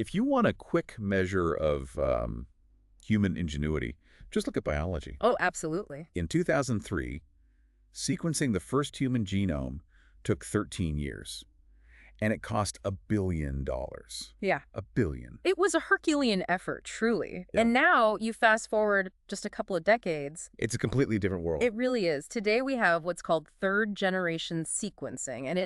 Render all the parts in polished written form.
If you want a quick measure of human ingenuity, just look at biology. Oh, absolutely. In 2003, sequencing the first human genome took 13 years, and it cost $1 billion. Yeah. $1 billion. It was a Herculean effort, truly. Yeah. And now you fast forward just a couple of decades. It's a completely different world. It really is. Today we have what's called third-generation sequencing, and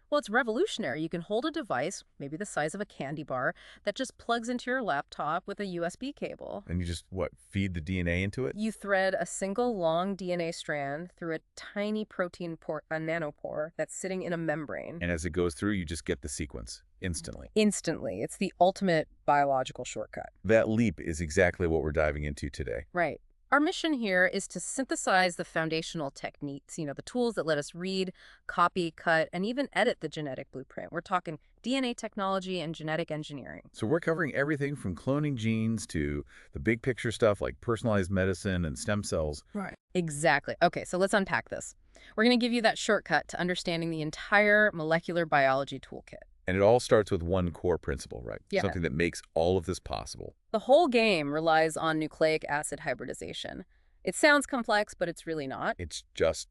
well, it's revolutionary. You can hold a device, maybe the size of a candy bar, that just plugs into your laptop with a USB cable. And you just, feed the DNA into it? You thread a single long DNA strand through a tiny protein pore, a nanopore, that's sitting in a membrane. And as it goes through, you just get the sequence instantly. Instantly. It's the ultimate biological shortcut. That leap is exactly what we're diving into today. Right. Our mission here is to synthesize the foundational techniques, the tools that let us read, copy, cut, and even edit the genetic blueprint. We're talking DNA technology and genetic engineering. So we're covering everything from cloning genes to the big picture stuff like personalized medicine and stem cells. Right. Exactly. Okay, so let's unpack this. We're going to give you that shortcut to understanding the entire molecular biology toolkit. And it all starts with one core principle, right? Yeah. Something that makes all of this possible. The whole game relies on nucleic acid hybridization. It sounds complex, but it's really not. It's just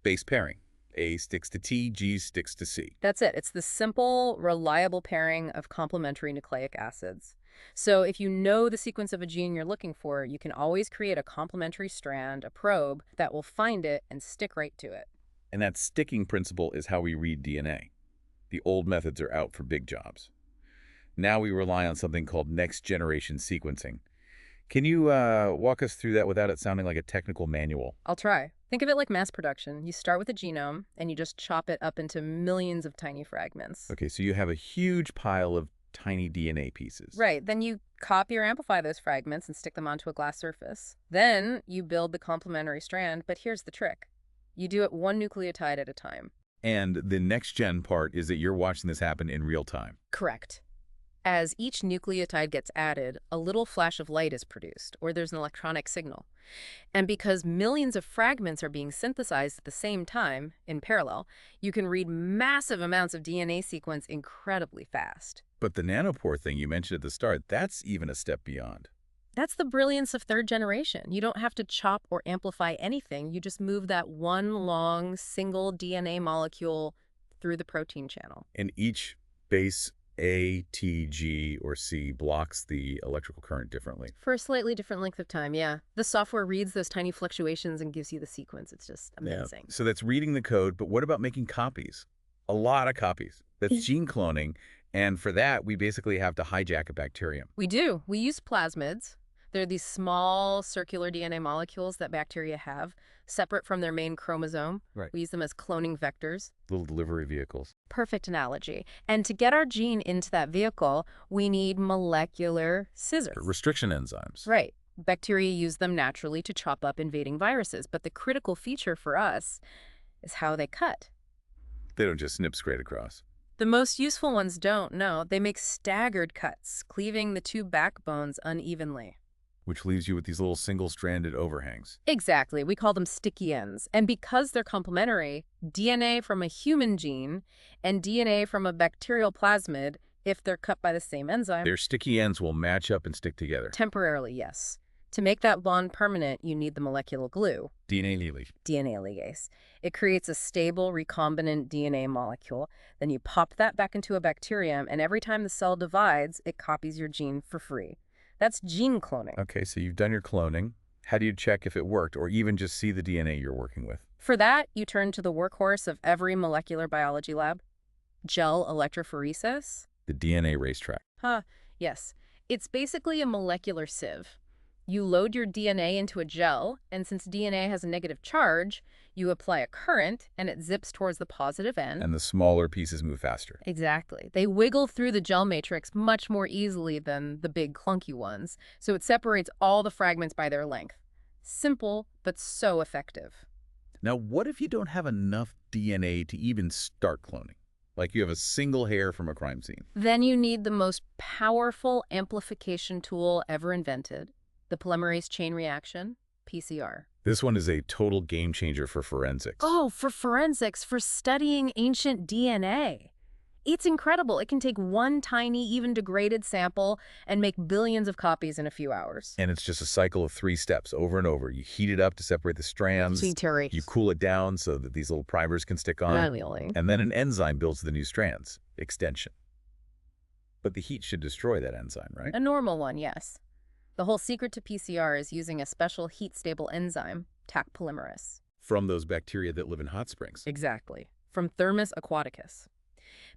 base pairing. A sticks to T, G sticks to C. That's it. It's the simple, reliable pairing of complementary nucleic acids. So if you know the sequence of a gene you're looking for, you can always create a complementary strand, a probe, that will find it and stick right to it. And that sticking principle is how we read DNA. The old methods are out for big jobs. Now we rely on something called next-generation sequencing. Can you walk us through that without it sounding like a technical manual? I'll try. Think of it like mass production. You start with a genome, and you just chop it up into millions of tiny fragments. Okay, so you have a huge pile of tiny DNA pieces. Right. Then you copy or amplify those fragments and stick them onto a glass surface. Then you build the complementary strand, but here's the trick. You do it one nucleotide at a time. And the next-gen part is that you're watching this happen in real time. Correct. As each nucleotide gets added, a little flash of light is produced, or there's an electronic signal. And because millions of fragments are being synthesized at the same time, in parallel, you can read massive amounts of DNA sequence incredibly fast. But the nanopore thing you mentioned at the start, that's even a step beyond. That's the brilliance of third generation. You don't have to chop or amplify anything. You just move that one long, single DNA molecule through the protein channel. And each base A, T, G, or C blocks the electrical current differently. For a slightly different length of time, yeah. The software reads those tiny fluctuations and gives you the sequence. It's just amazing. Yeah. So that's reading the code, but what about making copies? A lot of copies. That's gene cloning, and for that, we basically have to hijack a bacterium. We do. We use plasmids. They're these small circular DNA molecules that bacteria have, separate from their main chromosome. Right. We use them as cloning vectors. Little delivery vehicles. Perfect analogy. And to get our gene into that vehicle, we need molecular scissors. Restriction enzymes. Right. Bacteria use them naturally to chop up invading viruses, but the critical feature for us is how they cut. They don't just snip straight across. The most useful ones don't, no. They make staggered cuts, cleaving the two backbones unevenly. Which leaves you with these little single-stranded overhangs. Exactly. We call them sticky ends. And because they're complementary, DNA from a human gene and DNA from a bacterial plasmid, if they're cut by the same enzyme... Their sticky ends will match up and stick together. Temporarily, yes. To make that bond permanent, you need the molecular glue. DNA ligase. DNA ligase. It creates a stable recombinant DNA molecule. Then you pop that back into a bacterium, and every time the cell divides, it copies your gene for free. That's gene cloning. Okay, so you've done your cloning. How do you check if it worked, or even just see the DNA you're working with? For that, you turn to the workhorse of every molecular biology lab, gel electrophoresis. The DNA racetrack. Yes. It's basically a molecular sieve. You load your DNA into a gel, and since DNA has a negative charge, you apply a current, and it zips towards the positive end. And the smaller pieces move faster. Exactly. They wiggle through the gel matrix much more easily than the big clunky ones, so it separates all the fragments by their length. Simple, but so effective. Now, what if you don't have enough DNA to even start cloning? Like you have a single hair from a crime scene. Then you need the most powerful amplification tool ever invented, the polymerase chain reaction, PCR. This one is a total game changer for forensics. Oh, for forensics, for studying ancient DNA. It's incredible. It can take one tiny, even degraded sample and make billions of copies in a few hours. And it's just a cycle of 3 steps over and over. You heat it up to separate the strands. Terry. You cool it down so that these little primers can stick on. Really? And then an enzyme builds the new strands, extension. But the heat should destroy that enzyme, right? A normal one, yes. The whole secret to PCR is using a special heat-stable enzyme, Taq polymerase. From those bacteria that live in hot springs. Exactly. From Thermus aquaticus.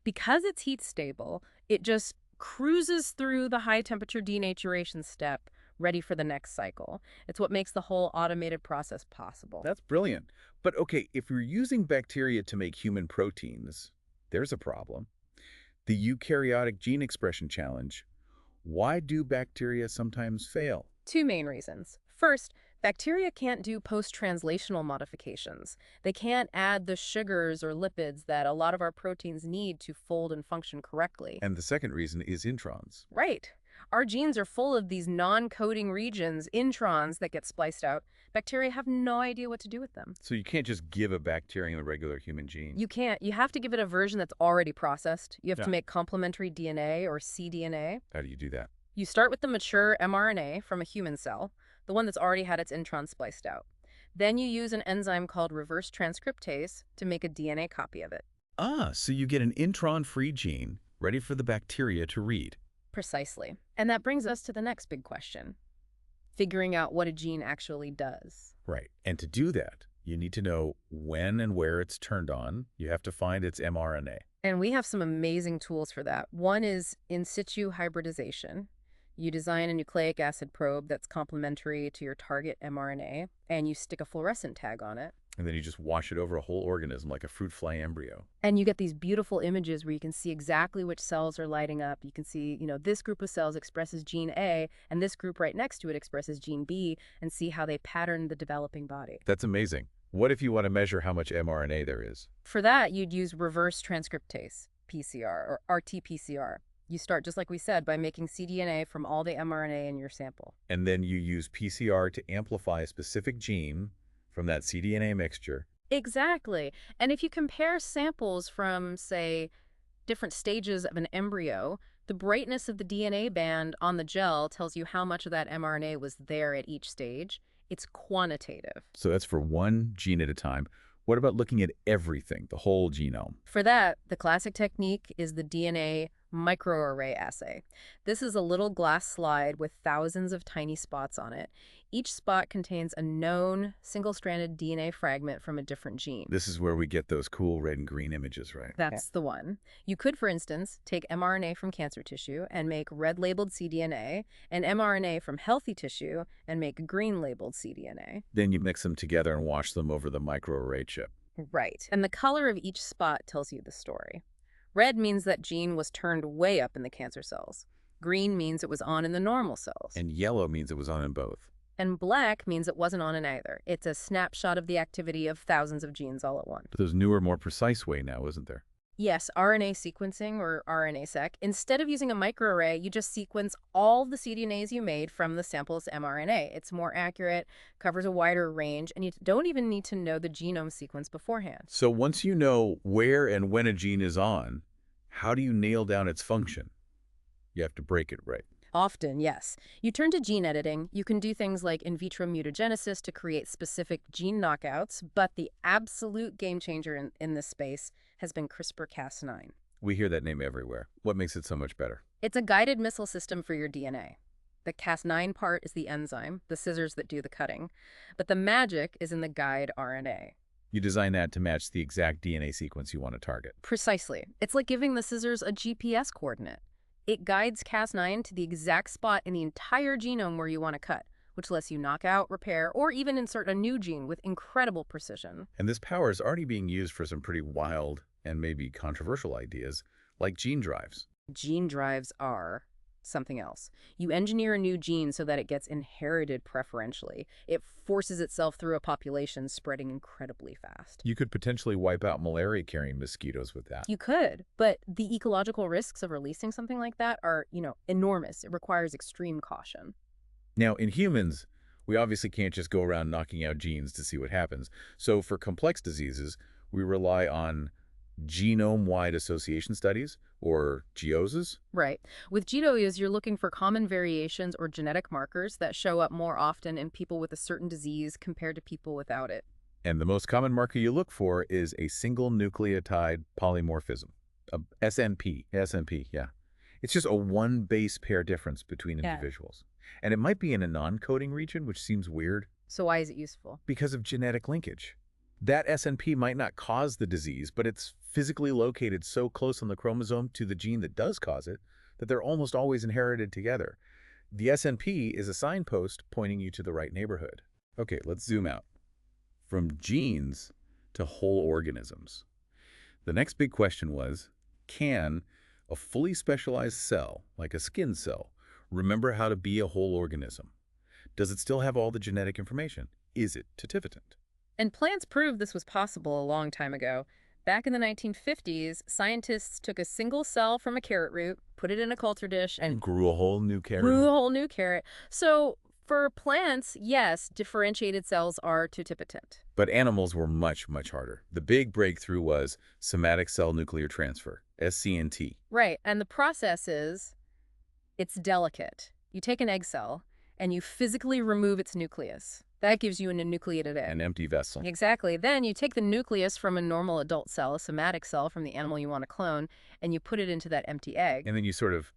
Because it's heat-stable, it just cruises through the high-temperature denaturation step, ready for the next cycle. It's what makes the whole automated process possible. That's brilliant. But okay, if you're using bacteria to make human proteins, there's a problem. The eukaryotic gene expression challenge. Why do bacteria sometimes fail? Two main reasons. First, bacteria can't do post-translational modifications. They can't add the sugars or lipids that a lot of our proteins need to fold and function correctly. And the second reason is introns. Right. Our genes are full of these non-coding regions, introns, that get spliced out. Bacteria have no idea what to do with them. So you can't just give a bacterium a regular human gene. You can't. You have to give it a version that's already processed. You have Yeah. to make complementary DNA or cDNA. How do you do that? You start with the mature mRNA from a human cell, the one that's already had its intron spliced out. Then you use an enzyme called reverse transcriptase to make a DNA copy of it. Ah, so you get an intron-free gene ready for the bacteria to read. Precisely. And that brings us to the next big question. Figuring out what a gene actually does. Right. And to do that, you need to know when and where it's turned on. You have to find its mRNA. And we have some amazing tools for that. One is in situ hybridization. You design a nucleic acid probe that's complementary to your target mRNA, and you stick a fluorescent tag on it. And then you just wash it over a whole organism like a fruit fly embryo. And you get these beautiful images where you can see exactly which cells are lighting up. You can see, this group of cells expresses gene A, and this group right next to it expresses gene B, and see how they pattern the developing body. That's amazing. What if you want to measure how much mRNA there is? For that, you'd use reverse transcriptase, PCR, or RT-PCR. You start, just like we said, by making cDNA from all the mRNA in your sample. And then you use PCR to amplify a specific gene from that cDNA mixture. Exactly. And if you compare samples from, say, different stages of an embryo, the brightness of the DNA band on the gel tells you how much of that mRNA was there at each stage. It's quantitative. So that's for one gene at a time. What about looking at everything, the whole genome? For that, the classic technique is the DNA microarray assay. This is a little glass slide with thousands of tiny spots on it. Each spot contains a known single-stranded DNA fragment from a different gene. This is where we get those cool red and green images, right? That's the one. You could, for instance, take mRNA from cancer tissue and make red-labeled cDNA, and mRNA from healthy tissue and make green-labeled cDNA. Then you mix them together and wash them over the microarray chip. Right. And the color of each spot tells you the story. Red means that gene was turned way up in the cancer cells. Green means it was on in the normal cells. And yellow means it was on in both. And black means it wasn't on in either. It's a snapshot of the activity of thousands of genes all at once. But there's newer, more precise way now, isn't there? Yes, RNA sequencing, or RNA-seq. Instead of using a microarray, you just sequence all the cDNAs you made from the sample's mRNA. It's more accurate, covers a wider range, and you don't even need to know the genome sequence beforehand. So once you know where and when a gene is on, how do you nail down its function? You have to break it right. Often, yes. You turn to gene editing. You can do things like in vitro mutagenesis to create specific gene knockouts, but the absolute game changer in this space has been CRISPR-Cas9. We hear that name everywhere. What makes it so much better? It's a guided missile system for your DNA. The Cas9 part is the enzyme, the scissors that do the cutting, but the magic is in the guide RNA. You design that to match the exact DNA sequence you want to target. Precisely. It's like giving the scissors a GPS coordinate. It guides Cas9 to the exact spot in the entire genome where you want to cut, which lets you knock out, repair, or even insert a new gene with incredible precision. And this power is already being used for some pretty wild and maybe controversial ideas, like gene drives. Gene drives are something else. You engineer a new gene so that it gets inherited preferentially. It forces itself through a population, spreading incredibly fast. You could potentially wipe out malaria-carrying mosquitoes with that. You could, but the ecological risks of releasing something like that are, enormous. It requires extreme caution. Now, in humans, we obviously can't just go around knocking out genes to see what happens. So for complex diseases, we rely on genome-wide association studies, or GOSs. Right. With GWAS, you're looking for common variations or genetic markers that show up more often in people with a certain disease compared to people without it. And the most common marker you look for is a single nucleotide polymorphism, a SNP. SNP, yeah. It's just a one base pair difference between Yeah. individuals. And it might be in a non-coding region, which seems weird, So why is it useful? because of genetic linkage. That SNP might not cause the disease, but it's physically located so close on the chromosome to the gene that does cause it that they're almost always inherited together. The SNP is a signpost pointing you to the right neighborhood. Okay, let's zoom out. From genes to whole organisms. The next big question was, can a fully specialized cell, like a skin cell, remember how to be a whole organism? Does it still have all the genetic information? Is it titivatant? And plants proved this was possible a long time ago. Back in the 1950s, scientists took a single cell from a carrot root, put it in a culture dish, and Grew a whole new carrot. grew a whole new carrot. So for plants, yes, differentiated cells are tutipotent. But animals were much, much harder. The big breakthrough was somatic cell nuclear transfer, SCNT. Right, and the process is, it's delicate. You take an egg cell, and you physically remove its nucleus. That gives you an enucleated egg. An empty vessel. Exactly. Then you take the nucleus from a normal adult cell, a somatic cell from the animal you want to clone, and you put it into that empty egg. And then you sort of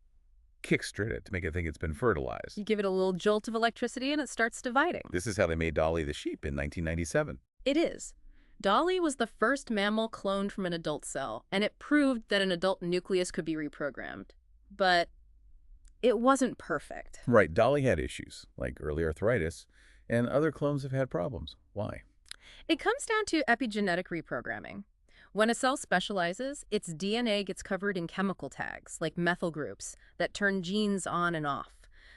kickstart it to make it think it's been fertilized. You give it a little jolt of electricity, and it starts dividing. This is how they made Dolly the sheep in 1997. It is. Dolly was the first mammal cloned from an adult cell, and it proved that an adult nucleus could be reprogrammed. But it wasn't perfect. Right, Dolly had issues, like early arthritis, and other clones have had problems. Why? It comes down to epigenetic reprogramming. When a cell specializes, its DNA gets covered in chemical tags, like methyl groups, that turn genes on and off.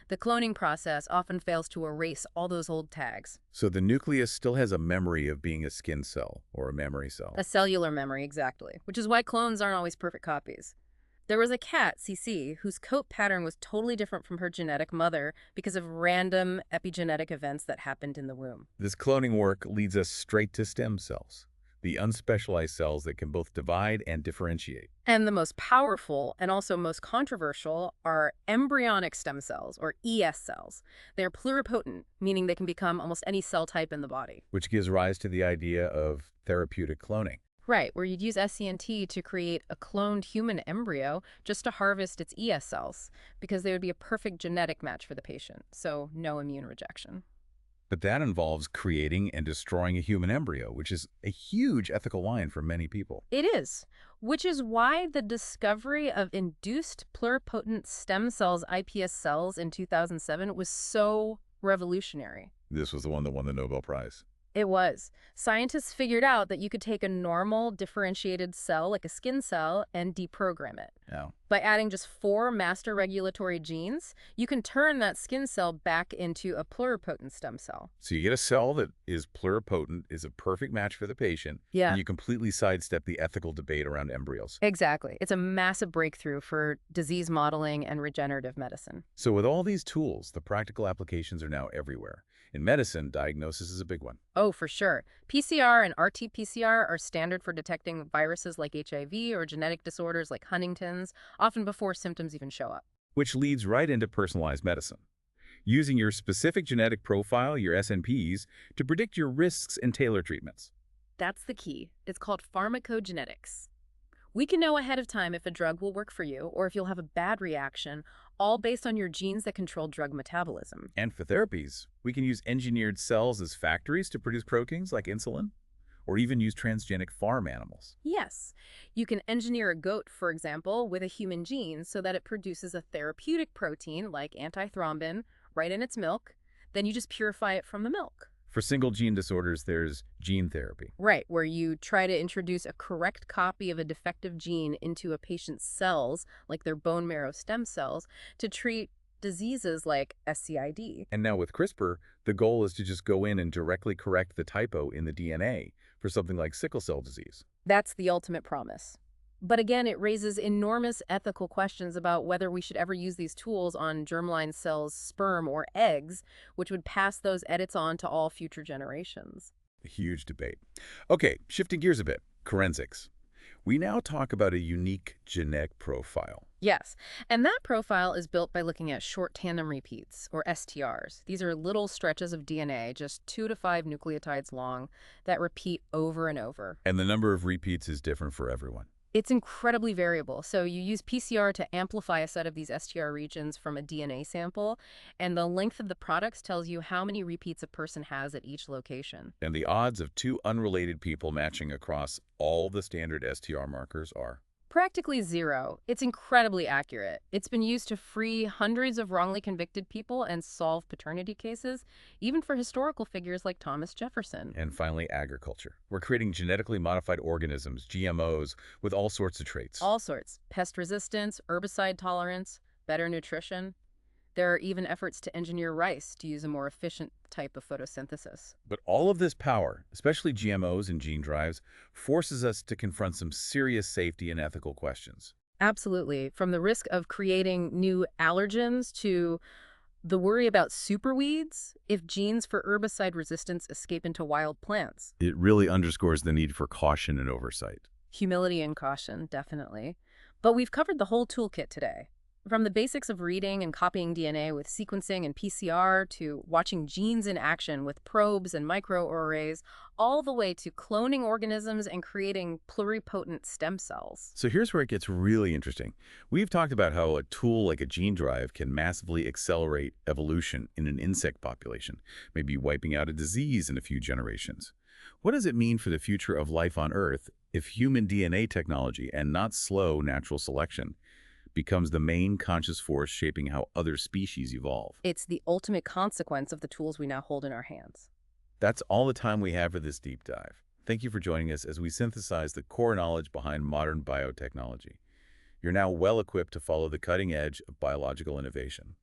The cloning process often fails to erase all those old tags. So the nucleus still has a memory of being a skin cell or a memory cell. A cellular memory, exactly, which is why clones aren't always perfect copies. There was a cat, Cece, whose coat pattern was totally different from her genetic mother because of random epigenetic events that happened in the womb. This cloning work leads us straight to stem cells, the unspecialized cells that can both divide and differentiate. And the most powerful and also most controversial are embryonic stem cells, or ES cells. They're pluripotent, meaning they can become almost any cell type in the body. Which gives rise to the idea of therapeutic cloning. Right, where you'd use SCNT to create a cloned human embryo just to harvest its ES cells, because they would be a perfect genetic match for the patient, so no immune rejection. But that involves creating and destroying a human embryo, which is a huge ethical line for many people. It is, which is why the discovery of induced pluripotent stem cells, iPS cells, in 2007 was so revolutionary. This was the one that won the Nobel Prize. It was. Scientists figured out that you could take a normal differentiated cell, like a skin cell, and deprogram it. Now, By adding just 4 master regulatory genes, you can turn that skin cell back into a pluripotent stem cell. so you get a cell that is pluripotent, is a perfect match for the patient, Yeah. and you completely sidestep the ethical debate around embryos. Exactly. It's a massive breakthrough for disease modeling and regenerative medicine. So with all these tools, the practical applications are now everywhere. In medicine, diagnosis is a big one. Oh, for sure. PCR and RT-PCR are standard for detecting viruses like HIV or genetic disorders like Huntington's, often before symptoms even show up. Which leads right into personalized medicine. Using your specific genetic profile, your SNPs, to predict your risks and tailor treatments. That's the key. It's called pharmacogenetics. We can know ahead of time if a drug will work for you or if you'll have a bad reaction, all based on your genes that control drug metabolism. And for therapies, we can use engineered cells as factories to produce proteins like insulin, or even use transgenic farm animals. Yes, you can engineer a goat, for example, with a human gene so that it produces a therapeutic protein like antithrombin right in its milk. Then you just purify it from the milk. For single gene disorders, there's gene therapy. Right, where you try to introduce a correct copy of a defective gene into a patient's cells, like their bone marrow stem cells, to treat diseases like SCID. And now with CRISPR, the goal is to just go in and directly correct the typo in the DNA for something like sickle cell disease. That's the ultimate promise. But again, it raises enormous ethical questions about whether we should ever use these tools on germline cells' sperm or eggs, which would pass those edits on to all future generations. A huge debate. Okay, shifting gears a bit. Forensics. We now talk about a unique genetic profile. Yes, and that profile is built by looking at short tandem repeats, or STRs. These are little stretches of DNA, just 2 to 5 nucleotides long, that repeat over and over. And the number of repeats is different for everyone. It's incredibly variable. So you use PCR to amplify a set of these STR regions from a DNA sample, and the length of the products tells you how many repeats a person has at each location. And the odds of two unrelated people matching across all the standard STR markers are. Practically zero. It's incredibly accurate. It's been used to free hundreds of wrongly convicted people and solve paternity cases, even for historical figures like Thomas Jefferson. And finally, agriculture. We're creating genetically modified organisms, GMOs, with all sorts of traits. All sorts. Pest resistance, herbicide tolerance, better nutrition. There are even efforts to engineer rice to use a more efficient type of photosynthesis. But all of this power, especially GMOs and gene drives, forces us to confront some serious safety and ethical questions. Absolutely. From the risk of creating new allergens to the worry about superweeds if genes for herbicide resistance escape into wild plants. It really underscores the need for caution and oversight. Humility and caution, definitely. But we've covered the whole toolkit today. From the basics of reading and copying DNA with sequencing and PCR to watching genes in action with probes and microarrays, all the way to cloning organisms and creating pluripotent stem cells. So here's where it gets really interesting. We've talked about how a tool like a gene drive can massively accelerate evolution in an insect population, maybe wiping out a disease in a few generations. What does it mean for the future of life on Earth if human DNA technology, and not slow natural selection, becomes the main conscious force shaping how other species evolve? It's the ultimate consequence of the tools we now hold in our hands. That's all the time we have for this deep dive. Thank you for joining us as we synthesize the core knowledge behind modern biotechnology. You're now well equipped to follow the cutting edge of biological innovation.